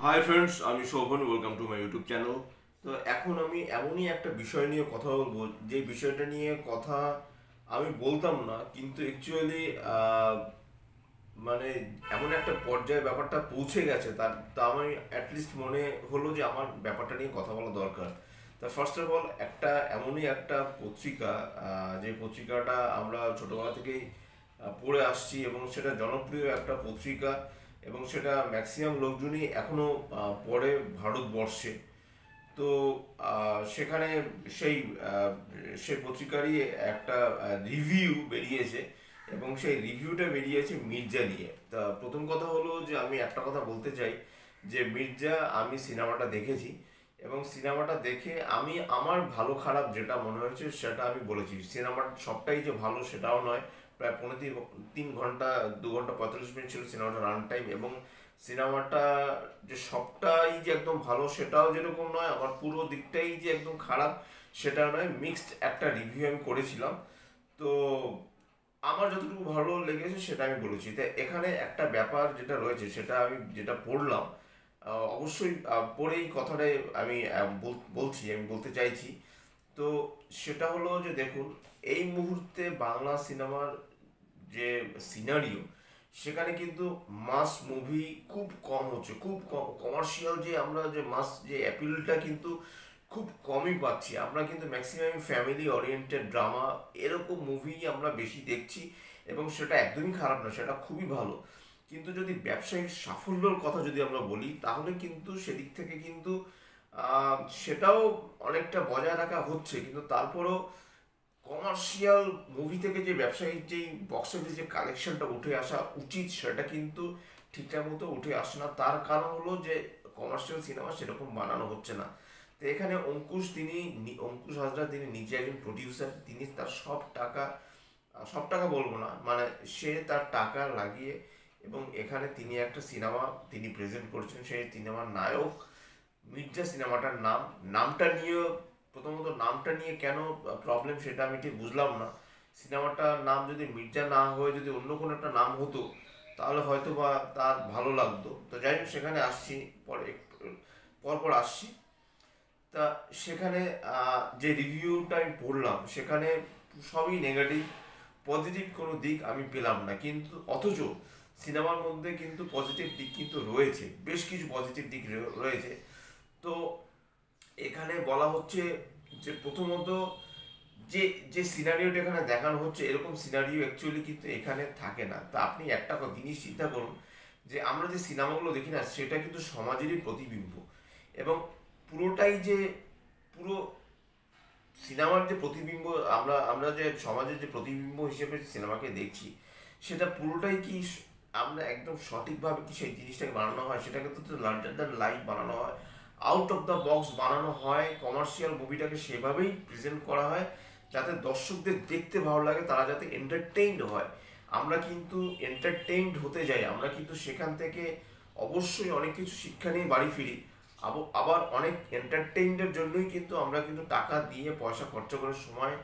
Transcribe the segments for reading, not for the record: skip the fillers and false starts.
High friends, আমি Shovan. Welcome to my YouTube channel. তো এখন আমি এমনই একটা বিষয় নিয়ে কথা বলবো, যে বিষয়টা নিয়ে কথা আমি বলতাম না, কিন্তু অ্যাকচুয়ালি মানে এমন একটা পর্যায়ে ব্যাপারটা পৌঁছে গেছে, তার তা আমি অ্যাটলিস্ট মনে হলো যে আমার ব্যাপারটা নিয়ে কথা বলা দরকার। তা ফার্স্ট অফ অল, এমনই একটা পত্রিকা, যে পত্রিকাটা আমরা ছোটবেলা থেকেই পড়ে আসছি, এবং সেটা জনপ্রিয় একটা পত্রিকা, এবং সেটা ম্যাক্সিমাম লোকজনই এখনো পড়ে ভারতবর্ষে। তো সেখানে সেই আহ, সেই পত্রিকারই একটা রিভিউ বেরিয়েছে, এবং সেই রিভিউটা বেরিয়েছে মির্জা নিয়ে। তা প্রথম কথা হলো যে আমি একটা কথা বলতে চাই, যে মির্জা, আমি সিনেমাটা দেখেছি, এবং সিনেমাটা দেখে আমি আমার ভালো খারাপ যেটা মনে হয়েছে সেটা আমি বলেছি। সিনেমার সবটাই যে ভালো সেটাও নয়। প্রায় পৌনে 3 ঘন্টা, 2 ঘন্টা 45 মিনিট ছিল সিনেমাটা রান টাইম, এবং সিনেমাটা যে সবটাই যে একদম ভালো সেটাও যেরকম নয়, আবার পুরো দিকটাই যে একদম খারাপ সেটা নয়, মিক্সড একটা রিভিউ আমি করেছিলাম। তো আমার যতটুকু ভালো লেগেছে সেটা আমি বলেছি। তো এখানে একটা ব্যাপার যেটা রয়েছে, সেটা আমি যেটা পড়লাম, অবশ্যই পড়েই কথাটাই আমি আমি বলতে চাইছি। তো সেটা হলো যে দেখুন, এই মুহূর্তে বাংলা সিনেমার যে সিনারিও, সেখানে কিন্তু মাস মুভি খুব কম হচ্ছে, খুব কম। কমার্শিয়াল যে আমরা যে মাস যে অ্যাপিলটা কিন্তু খুব কমই পাচ্ছি। আমরা কিন্তু ম্যাক্সিমাম ফ্যামিলি ওরিয়েন্টেড ড্রামা, এরকম মুভি আমরা বেশি দেখছি, এবং সেটা একদমই খারাপ না, সেটা খুবই ভালো। কিন্তু যদি ব্যবসায়িক সাফল্যের কথা যদি আমরা বলি, তাহলে কিন্তু সেদিক থেকে কিন্তু সেটাও অনেকটা বজায় রাখা হচ্ছে, কিন্তু তারপরেও কমার্শিয়াল মুভি থেকে যে ব্যবসায়িক যেই বক্স অফিস যে কালেকশনটা উঠে আসা উচিত, সেটা কিন্তু ঠিকঠাক মতো উঠে আসে না। তার কারণ হলো যে কমার্শিয়াল সিনেমা সেরকম বানানো হচ্ছে না। তো এখানে অঙ্কুশ হাজরা, তিনি নিজে একজন প্রডিউসার, তিনি তার সব টাকা বলবো না, মানে সে তার টাকা লাগিয়ে, এবং এখানে তিনি একটা সিনেমা তিনি প্রেজেন্ট করছেন। সেই সিনেমার নায়ক মির্জা। সিনেমাটার নামটা নিয়ে, প্রথমত নামটা নিয়ে কেন প্রবলেম সেটা আমি ঠিক বুঝলাম না। সিনেমাটার নাম যদি মির্জা না হয়ে যদি অন্য কোনো একটা নাম হতো, তাহলে হয়তো বা তার ভালো লাগতো। তো যাই হোক, সেখানে আসছি, পরপর আসছি। তা সেখানে যে রিভিউটা আমি পড়লাম, সেখানে সবই নেগেটিভ, পজিটিভ কোনো দিক আমি পেলাম না। কিন্তু অথচ সিনেমার মধ্যে কিন্তু পজিটিভ দিক কিন্তু রয়েছে, বেশ কিছু পজিটিভ দিক রয়েছে। তো এখানে বলা হচ্ছে যে প্রথমত, যে যে সিনারিওটা এখানে দেখানো হচ্ছে, এরকম সিনারিও অ্যাকচুয়ালি কিন্তু এখানে থাকে না। তা আপনি একটা জিনিস চিন্তা করুন, যে আমরা যে সিনেমাগুলো দেখি না, সেটা কিন্তু সমাজেরই প্রতিবিম্ব, এবং পুরোটাই যে পুরো সিনেমার যে প্রতিবিম্ব, আমরা আমরা যে সমাজের যে প্রতিবিম্ব হিসেবে সিনেমাকে দেখছি, সেটা পুরোটাই কি আমরা একদম সঠিকভাবে কি সেই জিনিসটাকে বানানো হয়? সেটাকে তো লার্জার দ্যান লাইফ বানানো হয়, আউট অফ দ্য বক্স বানানো হয়, কমার্শিয়াল মুভিটাকে সেভাবেই প্রেজেন্ট করা হয় যাতে দর্শকদের দেখতে ভালো লাগে, তারা যাতে এন্টারটেইনড হয়। আমরা কিন্তু এন্টারটেইনড হতে যাই, আমরা কিন্তু সেখান থেকে অবশ্যই অনেক কিছু শিক্ষা নিয়ে বাড়ি ফিরি। আবার অনেক এন্টারটেইনমেন্টের জন্যই কিন্তু আমরা কিন্তু টাকা দিয়ে পয়সা খরচ করে সময়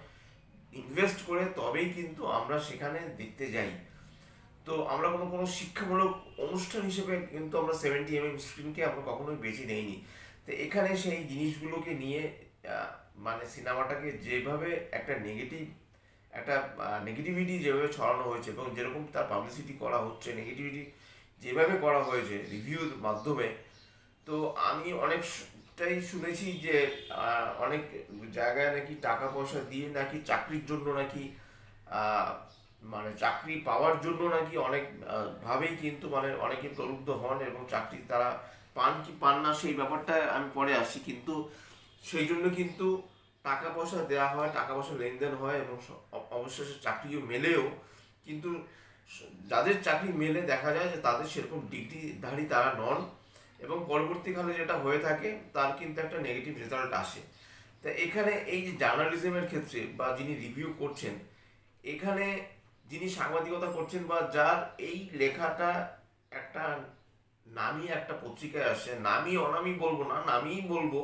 ইনভেস্ট করে তবেই কিন্তু আমরা সেখানে দেখতে যাই। তো আমরা কোনো কোনো শিক্ষামূলক অনুষ্ঠান হিসেবে কিন্তু আমরা 70 mm স্ক্রিনকে আমরা কখনোই বেছে নেইনি। তো এখানে সেই জিনিসগুলোকে নিয়ে মানে সিনেমাটাকে যেভাবে একটা নেগেটিভিটি যেভাবে ছড়ানো হয়েছে, এবং যেরকম তার পাবলিসিটি করা হচ্ছে, নেগেটিভিটি যেভাবে করা হয়েছে রিভিউর মাধ্যমে, তো আমি অনেকটাই শুনেছি যে অনেক জায়গায় নাকি টাকা পয়সা দিয়ে নাকি চাকরির জন্য নাকি আহ, মানে চাকরি পাওয়ার জন্য নাকি অনেক ভাবেই কিন্তু মানে অনেকে প্রলুব্ধ হন, এবং চাকরি তারা পান কি পান না সেই ব্যাপারটা আমি পরে আসি। কিন্তু সেই জন্য কিন্তু টাকা পয়সা দেওয়া হয়, টাকা পয়সা লেনদেন হয়, এবং অবশেষে চাকরিও মেলেও। কিন্তু যাদের চাকরি মেলে দেখা যায় যে তাদের সেরকম ডিগ্রিধারী তারা নন, এবং পরবর্তীকালে যেটা হয়ে থাকে তার কিন্তু একটা নেগেটিভ রেজাল্ট আসে। তা এখানে এই যে জার্নালিজমের ক্ষেত্রে বা যিনি রিভিউ করছেন, এখানে যিনি সাংবাদিকতা করছেন, বা যার এই লেখাটা একটা নামি একটা পত্রিকায় আসে, নামি অনামি বলবো না, নামিই বলবো,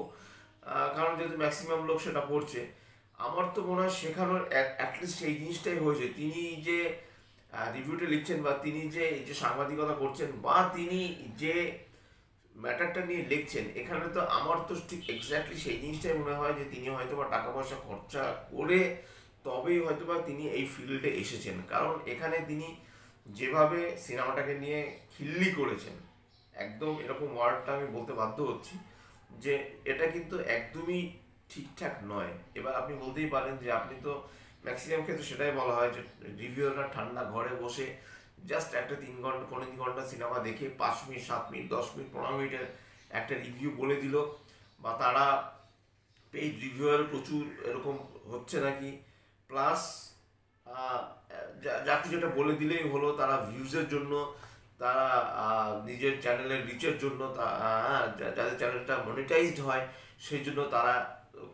কারণ যেহেতু ম্যাক্সিমাম লোক সেটা পড়ছে, আমার তো মনে হয় শেখানোর অ্যাটলিস্ট এই জিনিসটাই হয়েছে। তিনি যে রিভিউটা লিখছেন, বা তিনি যে এই যে সাংবাদিকতা করছেন, বা তিনি যে ম্যাটারটা নিয়ে লিখছেন, এখানে তো আমার তো ঠিক এক্স্যাক্টলি সেই জিনিসটাই মনে হয় যে তিনি হয়তো বা টাকা পয়সা খরচা করে তবেই হয়তো বা তিনি এই ফিল্ডে এসেছেন। কারণ এখানে তিনি যেভাবে সিনেমাটাকে নিয়ে খিল্লি করেছেন, একদম এরকম ওয়ার্ডটা আমি বলতে বাধ্য হচ্ছি যে এটা কিন্তু একদমই ঠিকঠাক নয়। এবার আপনি বলতেই পারেন যে আপনি তো ম্যাক্সিমাম ক্ষেত্রে সেটাই বলা হয় যে রিভিউরা ঠান্ডা ঘরে বসে জাস্ট একটা 3 ঘন্টা 3.5 ঘন্টা সিনেমা দেখে 5 মিনিট 7 মিনিট 10 মিনিট 15 মিনিটের একটা রিভিউ বলে দিল, বা তারা পেইড রিভিউয়ার প্রচুর এরকম হচ্ছে নাকি, প্লাস যা কিছু যেটা বলে দিলেই হলো, তারা ভিউজের জন্য, তারা নিজের চ্যানেলের রিচের জন্য, যাদের চ্যানেলটা মনিটাইজড হয় সেই জন্য তারা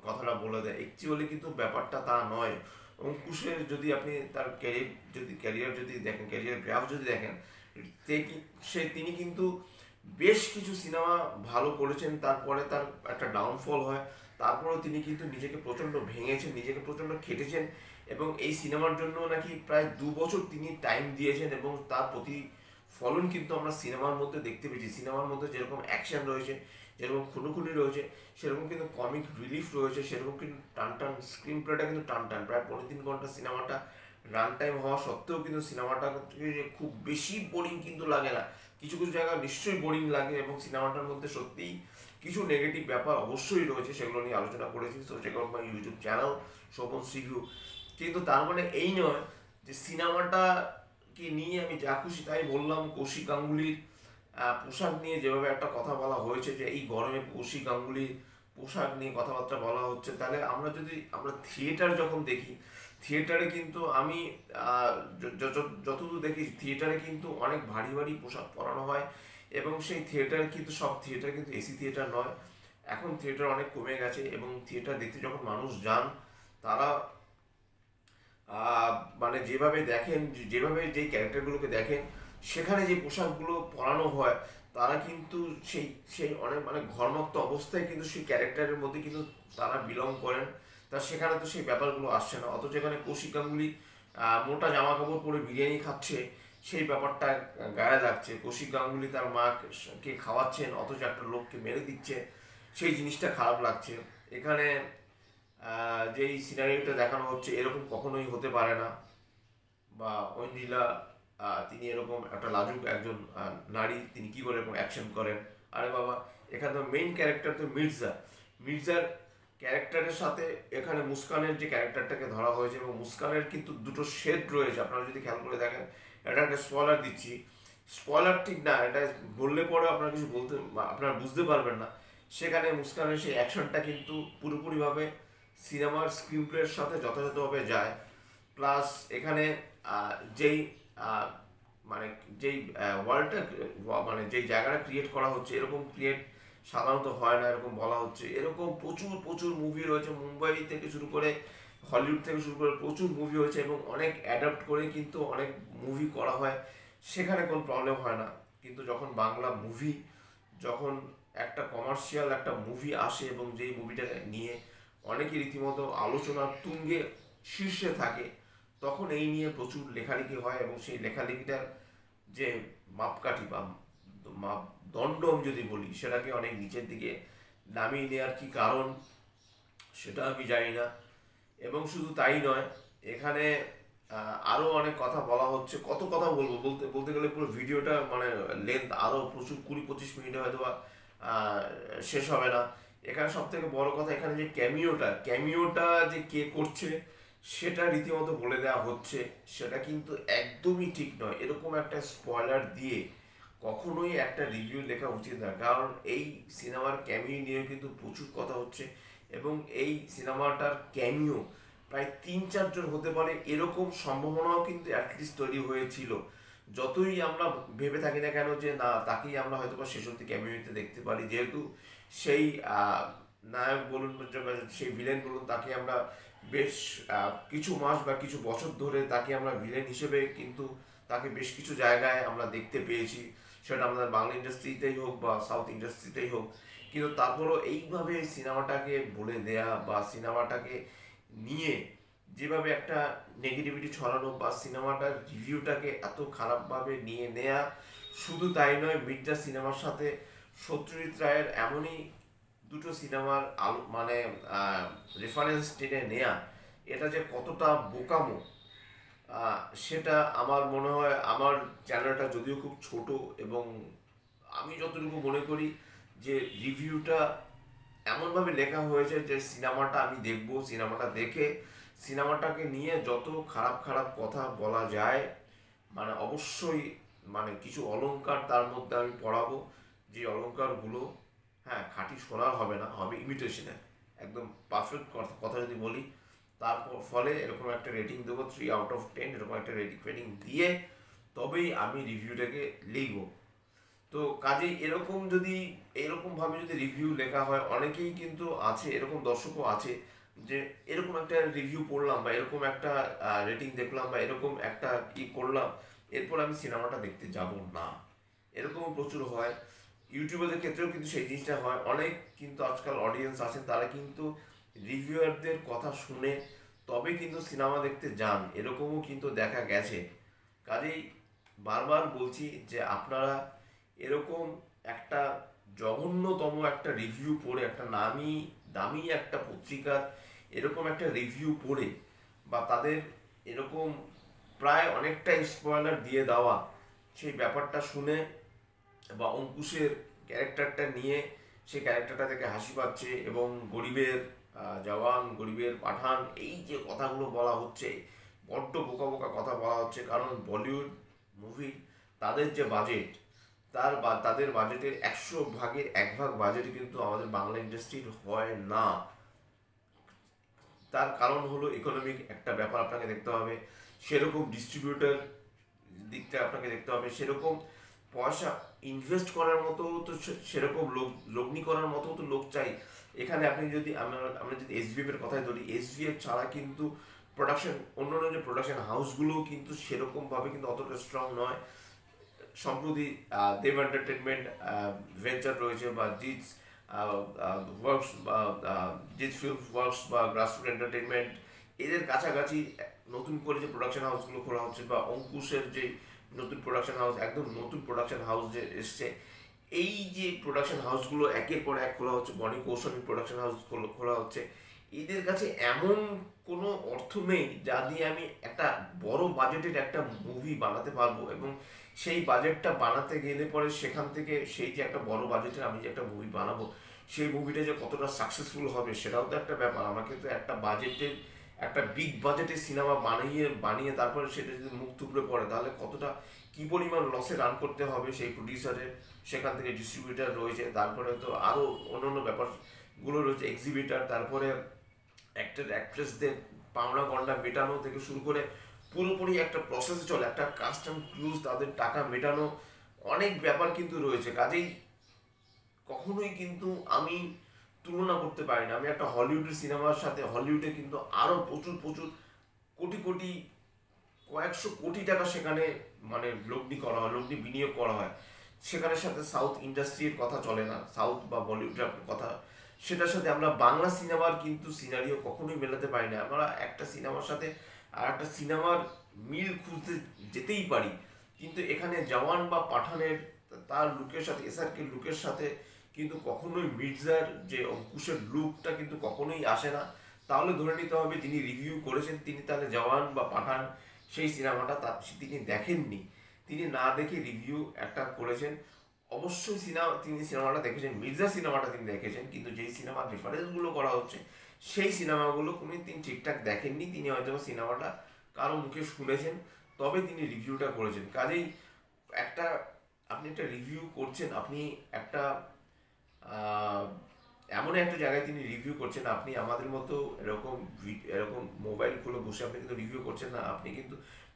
কথাটা বলে দেয়। অ্যাকচুয়ালি কিন্তু ব্যাপারটা তা নয়। অঙ্কুশের যদি আপনি তার ক্যারিয়ার যদি দেখেন, ক্যারিয়ার গ্রাফ যদি দেখেন, তিনি কিন্তু বেশ কিছু সিনেমা ভালো করেছেন, তারপরে তার একটা ডাউনফল হয়, তারপরেও তিনি কিন্তু নিজেকে প্রচণ্ড ভেঙেছেন, নিজেকে প্রচণ্ড খেটেছেন, এবং এই সিনেমার জন্য নাকি প্রায় 2 বছর তিনি টাইম দিয়েছেন, এবং তার ফলন কিন্তু আমরা সিনেমার মধ্যে দেখতে পেয়েছি। সিনেমার মধ্যে যেরকম অ্যাকশন রয়েছে, যেরকম খুনোখুনি রয়েছে, সেরকম কিন্তু কমিক রিলিফ রয়েছে, সেরকম কিন্তু টান টান স্ক্রিন প্লেটা কিন্তু টান টান, প্রায় 3.5 ঘন্টা সিনেমাটা রান টাইম হওয়া সত্ত্বেও কিন্তু সিনেমাটা খুব বেশি বোরিং কিন্তু লাগে না। কিছু কিছু জায়গা নিশ্চয়ই বোরিং লাগে, এবং সিনেমাটার মধ্যে সত্যিই কিছু নেগেটিভ ব্যাপার অবশ্যই রয়েছে, সেগুলো নিয়ে আলোচনা করেছি। So check out my YouTube channel Shovan review. কিন্তু তার মানে এই নয় যে সিনেমাটাকে নিয়ে আমি যা খুশি তাই বললাম। কৌশিক গাঙ্গুলির পোশাক নিয়ে যেভাবে একটা কথা বলা হয়েছে যে এই গরমে কৌশিক গাঙ্গুলির পোশাক নিয়ে কথাবার্তা বলা হচ্ছে, তাহলে আমরা থিয়েটার যখন দেখি, থিয়েটারে কিন্তু আমি যতদূর দেখি থিয়েটারে কিন্তু অনেক ভারী ভারী পোশাক পরানো হয়, এবং সেই থিয়েটার কিন্তু সব থিয়েটার কিন্তু এসি থিয়েটার নয়। এখন থিয়েটার অনেক কমে গেছে, এবং থিয়েটার দেখতে যখন মানুষ যান, তারা মানে যেভাবে দেখেন, যেভাবে যেই ক্যারেক্টারগুলোকে দেখেন, সেখানে যে পোশাকগুলো পরানো হয়, তারা কিন্তু সেই সেই অনেক মানে ঘর্মাক্ত অবস্থায় কিন্তু সেই ক্যারেক্টারের মধ্যে কিন্তু তারা বিলং করেন। তা সেখানে তো সেই ব্যাপারগুলো আসছে না। অথচ এখানে কৌশিক গাঙ্গুলি মোটা জামা কাপড় পরে বিরিয়ানি খাচ্ছে, সেই ব্যাপারটা গায়ে লাগছে। কৌশিক গাঙ্গুলি তার মাকে খাওয়াচ্ছেন, অথচ একটা লোককে মেরে দিচ্ছে, সেই জিনিসটা খারাপ লাগছে। এখানে যেই সিনারিওটা দেখানো হচ্ছে এরকম কখনোই হতে পারে না। বা ঐন্দ্রিলা, তিনি এরকম একটা লাজুক একজন নারী, তিনি কি করে এরকম অ্যাকশন করেন? আরে বাবা, এখানে তো মেইন ক্যারেক্টার তো মির্জা। মির্জার ক্যারেক্টারের সাথে এখানে মুস্কানের যে ক্যারেক্টারটাকে ধরা হয়েছে, এবং মুস্কানের কিন্তু দুটো শেড রয়েছে, আপনারা যদি খেয়াল করে দেখেন। এটা একটা স্পয়লার দিচ্ছি, স্পয়লার ঠিক না, এটা বললে পরে আপনারা কিছু আপনারা বুঝতে পারবেন না। সেখানে মুস্কানের সেই অ্যাকশনটা কিন্তু পুরোপুরিভাবে সিনেমার স্ক্রিন প্লের সাথে যথাযথভাবে যায়। প্লাস এখানে যেই আহ, মানে যেই ওয়ার্ল্ডটা, মানে যেই জায়গাটা ক্রিয়েট করা হচ্ছে, এরকম ক্রিয়েট সাধারণত হয় না, এরকম বলা হচ্ছে। এরকম প্রচুর প্রচুর মুভি রয়েছে, মুম্বাই থেকে শুরু করে হলিউড থেকে শুরু করে প্রচুর মুভি হয়েছে, এবং অনেক অ্যাডাপ্ট করে কিন্তু অনেক মুভি করা হয়, সেখানে কোনো প্রবলেম হয় না। কিন্তু যখন বাংলা মুভি, যখন একটা কমার্শিয়াল একটা মুভি আসে, এবং যেই মুভিটাকে নিয়ে অনেকে রীতিমতো আলোচনার তুঙ্গে শীর্ষে থাকে, তখন এই নিয়ে প্রচুর লেখালেখি হয়, এবং সেই লেখালেখিটার যে মাপকাঠি বা মাপদণ্ড আমি যদি বলি, সেটাকে অনেক নিচের দিকে নামিয়ে নেওয়ার কি কারণ সেটা আমি জানি না। এবং শুধু তাই নয়, এখানে আরও অনেক কথা বলা হচ্ছে। কত কথা বলবো, বলতে বলতে গেলে পুরো ভিডিওটা মানে লেন্থ আরও প্রচুর 20-25 মিনিটে হয়তো বা শেষ হবে না। এখানে সব থেকে বড় কথা, এখানে যে ক্যামিওটা যে কে করছে সেটা রীতিমতো বলে দেওয়া হচ্ছে, সেটা কিন্তু একদমই ঠিক নয়। এরকম একটা স্পয়লার দিয়ে কখনোই একটা রিভিউ লেখা উচিত না, কারণ এই সিনেমার ক্যামিও নিয়ে কিন্তু প্রচুর কথা হচ্ছে, এবং এই সিনেমাটার ক্যামিও প্রায় 3-4 জন হতে পারে এরকম সম্ভাবনাও কিন্তু অ্যাটলিস্ট তৈরি হয়েছিল। যতই আমরা ভেবে থাকি না কেন যে না, তাকেই আমরা হয়তো বা শেষ অব্দি ক্যামিওতে দেখতে পারি, যেহেতু সেই নায়ক বলুন বা সেই ভিলেন বলুন, তাকে আমরা বেশ কিছু মাস বা কিছু বছর ধরে তাকে আমরা ভিলেন হিসেবে কিন্তু তাকে বেশ কিছু জায়গায় আমরা দেখতে পেয়েছি, সেটা আমাদের বাংলা ইন্ডাস্ট্রিতেই হোক বা সাউথ ইন্ডাস্ট্রিতেই হোক। কিন্তু তারপরও এইভাবে সিনেমাটাকে বলে দেয়া, বা সিনেমাটাকে নিয়ে যেভাবে একটা নেগেটিভিটি ছড়ানো, বা সিনেমাটার রিভিউটাকে এত খারাপভাবে নিয়ে নেয়া। শুধু তাই নয়, মির্জা সিনেমার সাথে সত্যজিৎ রায়ের এমনই দুটো সিনেমার আলো মানে রেফারেন্স টেনে নেয়া, এটা যে কতটা বোকামো সেটা আমার মনে হয়, আমার চ্যানেলটা যদিও খুব ছোট, এবং আমি যতটুকু মনে করি যে রিভিউটা এমনভাবে লেখা হয়েছে যে সিনেমাটা আমি দেখব, সিনেমাটা দেখে সিনেমাটাকে নিয়ে যত খারাপ খারাপ কথা বলা যায়, মানে অবশ্যই মানে কিছু অলংকার তার মধ্যে আমি পড়াবো, যে অলংকারগুলো হ্যাঁ খাঁটি সোনার হবে না, হবে ইমিটেশনের, একদম পারফেক্ট কথা যদি বলি, তারপর ফলে এরকম একটা রেটিং দেবো 3/10, এরকম একটা রেটিং দিয়ে তবেই আমি রিভিউটাকে লিখবো। তো কাজেই এরকম যদি এরকমভাবে যদি রিভিউ লেখা হয়, অনেকেই কিন্তু আছে, এরকম দর্শকও আছে যে এরকম একটা রিভিউ পড়লাম বা এরকম একটা রেটিং দেখলাম বা এরকম একটা কি করলাম, এরপর আমি সিনেমাটা দেখতে যাব না। এরকমও প্রচুর হয়। ইউটিউবারদের ক্ষেত্রেও কিন্তু সেই জিনিসটা হয়। অনেক কিন্তু আজকাল অডিয়েন্স আছেন, তারা কিন্তু রিভিউয়ারদের কথা শুনে তবে কিন্তু সিনেমা দেখতে যান, এরকমও কিন্তু দেখা গেছে। কাজেই বারবার বলছি যে আপনারা এরকম একটা জঘন্যতম একটা রিভিউ পড়ে, একটা নামি দামি একটা পত্রিকার এরকম একটা রিভিউ পড়ে, বা তাদের এরকম প্রায় অনেকটা স্পয়লার দিয়ে দেওয়া, সেই ব্যাপারটা শুনে বা অঙ্কুশের ক্যারেক্টারটা নিয়ে সেই ক্যারেক্টারটা থেকে হাসি পাচ্ছে, এবং গরিবের জওয়ান, গরিবের পাঠান, এই যে কথাগুলো বলা হচ্ছে, বড্ড বোকা বোকা কথা বলা হচ্ছে। কারণ বলিউড মুভি, তাদের যে বাজেট, তাদের বাজেটের 100 ভাগের 1 ভাগ বাজেট কিন্তু আমাদের বাংলা ইন্ডাস্ট্রির হয় না। তার কারণ হলো ইকোনমিক একটা ব্যাপার আপনাকে দেখতে হবে, সেরকম ডিস্ট্রিবিউটর দিকটা আপনাকে দেখতে হবে, সেরকম পয়সা ইনভেস্ট করার মতো তো সেরকম লগ্নি করার মতো তো লোক চাই এখানে। আপনি যদি আমরা যদি এসভিএফ এর কথাই ধরি, এসভিএফ ছাড়া কিন্তু প্রোডাকশন, অন্যান্য যে প্রোডাকশন হাউসগুলোও কিন্তু সেরকমভাবে কিন্তু অতটা স্ট্রং নয়। সম্প্রতি দেব এন্টারটেনমেন্ট ভেঞ্চার রয়েছে, বা জিৎস ওয়ার্কস, বা জিৎ ফিল্ম ওয়ার্কস, বা গ্রাসরুট এন্টারটেনমেন্ট, এদের কাছাকাছি নতুন করে যে প্রোডাকশন হাউসগুলো খোলা হচ্ছে, বা অঙ্কুশের যে নতুন প্রোডাকশন হাউস, একদম নতুন প্রোডাকশন হাউস যে এসছে, এই যে প্রোডাকশন হাউসগুলো একের পর এক খোলা হচ্ছে, বনি কৌশলী প্রোডাকশন হাউস খোলা হচ্ছে, এদের কাছে এমন কোনো অর্থ নেই যা দিয়ে আমি একটা বড় বাজেটের একটা মুভি বানাতে পারবো, এবং সেই বাজেটটা বানাতে গেলে পরে সেখান থেকে সেই যে একটা বড় বাজেটের আমি যে একটা মুভি বানাবো, সেই মুভিটা যে কতটা সাকসেসফুল হবে সেটাও তো একটা ব্যাপার। আমাকে তো একটা বাজেটের, একটা বিগ বাজেটের সিনেমা বানিয়ে তারপরে সেটা যদি মুখ থুবড়ে পড়ে, তাহলে কতটা কি পরিমাণ লসে রান করতে হবে সেই প্রডিউসারের, সেখান থেকে ডিস্ট্রিবিউটার রয়েছে, তারপরে তো আরও অন্যান্য ব্যাপারগুলো রয়েছে, এক্সিবিটার, তারপরে অ্যাক্টর অ্যাক্ট্রেসদের পাওনা গন্ডা মেটানো থেকে শুরু করে পুরোপুরি একটা প্রসেস চলে, একটা কাস্ট অ্যান্ড ক্রুজ, তাদের টাকা মেটানো, অনেক ব্যাপার কিন্তু রয়েছে। কাজেই কখনোই কিন্তু আমি তুলনা করতে পারি না। আমি একটা হলিউডের সিনেমার সাথে, হলিউডে কিন্তু আরও প্রচুর প্রচুর কোটি কোটি, কয়েকশো কোটি টাকা সেখানে মানে লগ্নি করা হয়, লগ্নি বিনিয়োগ করা হয়, সেখানের সাথে সাউথ ইন্ডাস্ট্রির কথা চলে না, সাউথ বা বলিউডের কথা, সেটার সাথে আমরা বাংলা সিনেমার কিন্তু সিনারিও কখনোই মেলাতে পারি না। আমরা একটা সিনেমার সাথে আর একটা সিনেমার মিল খুঁজতে যেতেই পারি, কিন্তু এখানে জওয়ান বা পাঠানের তার লুকের সাথে, এসআরকে লুকের সাথে কিন্তু কখনোই মির্জার যে অঙ্কুশের লুকটা কিন্তু কখনোই আসে না। তাহলে ধরে নিতে হবে যিনি রিভিউ করেছেন তিনি তাহলে জওয়ান বা পাঠান সেই সিনেমাটা তিনি দেখেননি, তিনি না দেখে রিভিউ একটা করেছেন। অবশ্যই তিনি সিনেমাটা দেখেছেন, মির্জা সিনেমাটা তিনি দেখেছেন, কিন্তু যেই সিনেমার রেফারেন্সগুলো করা হচ্ছে সেই সিনেমাগুলো তিনি ঠিকঠাক দেখেননি। তিনি হয়তো সিনেমাটা কারো মুখে শুনেছেন, তবে তিনি রিভিউটা করেছেন। কাজেই একটা, আপনি একটা রিভিউ করছেন, আপনি একটা আহ, এমন একটা জায়গায় তিনি রিভিউ করছেন, আপনি আমাদের মতো এরকম এরকম মোবাইল খুলে বসে আপনি কিন্তু রিভিউ করছেন না, আপনি কিন্তু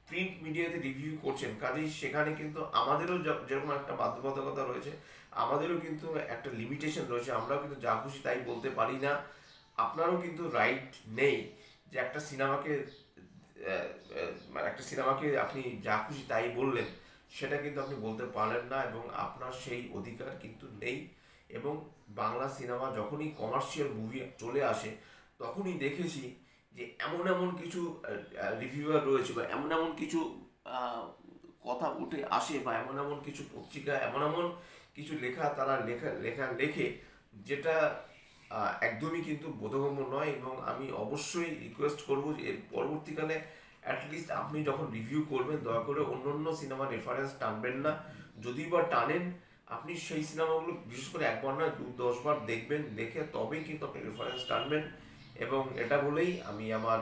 প্রিন্ট মিডিয়াতে রিভিউ করছেন। কাজেই সেখানে কিন্তু আমাদেরও যেরকম একটা বাধ্যবাধকতা রয়েছে, আমাদেরও কিন্তু একটা লিমিটেশন রয়েছে, আমরাও কিন্তু যা খুশি তাই বলতে পারি না। আপনারও কিন্তু রাইট নেই যে একটা সিনেমাকে মানে একটা সিনেমাকে আপনি যা খুশি তাই বললেন, সেটা কিন্তু আপনি বলতে পারেন না, এবং আপনার সেই অধিকার কিন্তু নেই। এবং বাংলা সিনেমা যখনই কমার্শিয়াল মুভি চলে আসে, তখনই দেখেছি যে এমন এমন কিছু রিভিউয়ার রয়েছে, বা এমন এমন কিছু আহ, কথা উঠে আসে, বা এমন এমন কিছু পত্রিকা, এমন এমন কিছু লেখা তারা লেখে যেটা একদমই কিন্তু বোধগম্য নয়। এবং আমি অবশ্যই রিকোয়েস্ট করবো যে এর পরবর্তীকালে অ্যাটলিস্ট আপনি যখন রিভিউ করবেন দয়া করে অন্য সিনেমার রেফারেন্স টানবেন না। যদি বা টানেন আপনি সেই সিনেমাগুলো বিশেষ করে একবার নয় 10বার দেখবেন, দেখে তবেই কিন্তু আপনি রেফারেন্স টানবেন। এবং এটা বলেই আমি আমার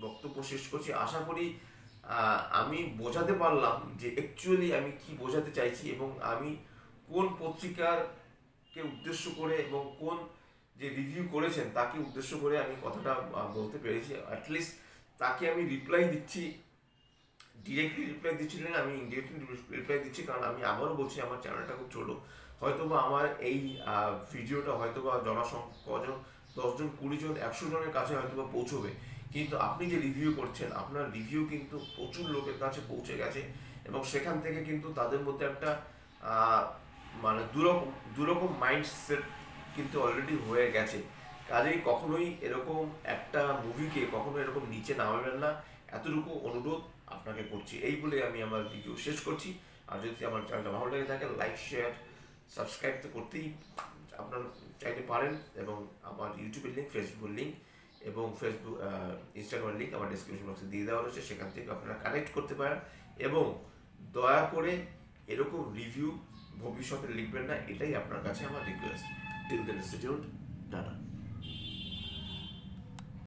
বক্তব্য শেষ করছি। আশা করি আমি বোঝাতে পারলাম যে অ্যাকচুয়ালি আমি কি বোঝাতে চাইছি এবং আমি কোন পত্রিকাকে উদ্দেশ্য করে এবং কোন যে রিভিউ করেছেন তাকে উদ্দেশ্য করে আমি কথাটা বলতে পেরেছি। অ্যাটলিস্ট তাকে আমি রিপ্লাই দিচ্ছি, ডিরেক্টলি রিপ্লাই দিচ্ছি না, আমি ইনডিরেক্টলি রিপ্লাই দিচ্ছি। কারণ আমি আবারও বলছি আমার চ্যানেলটা খুব ছোটো, হয়তোবা আমার এই ভিডিওটা হয়তোবা কজন 10 জন 20 জন 100 জনের কাছে হয়তোবা পৌঁছবে, কিন্তু আপনি যে রিভিউ করছেন আপনার রিভিউ কিন্তু প্রচুর লোকের কাছে পৌঁছে গেছে এবং সেখান থেকে কিন্তু তাদের মধ্যে একটা মানে দুরকম মাইন্ডসেট কিন্তু অলরেডি হয়ে গেছে। কাজেই কখনোই এরকম একটা মুভিকে কখনো এরকম নিচে নামাবেন না, এতটুকু অনুরোধ আপনাকে করছি। এই বলে আমি আমার ভিডিও শেষ করছি। আর যদি আমার চ্যানেলটা ভালো লেগে থাকে লাইক শেয়ার সাবস্ক্রাইব তো করতেই আপনারা চাইতে পারেন। এবং আমার ইউটিউবের লিঙ্ক, ফেসবুকের লিঙ্ক এবং ইনস্টাগ্রামের লিঙ্ক আমার ডিসক্রিপশন বক্সে দিয়ে দেওয়া রয়েছে, সেখান থেকে আপনারা কানেক্ট করতে পারেন। এবং দয়া করে এরকম রিভিউ ভবিষ্যতে লিখবেন না, এটাই আপনার কাছে আমার request. Till then stay tuned, tata.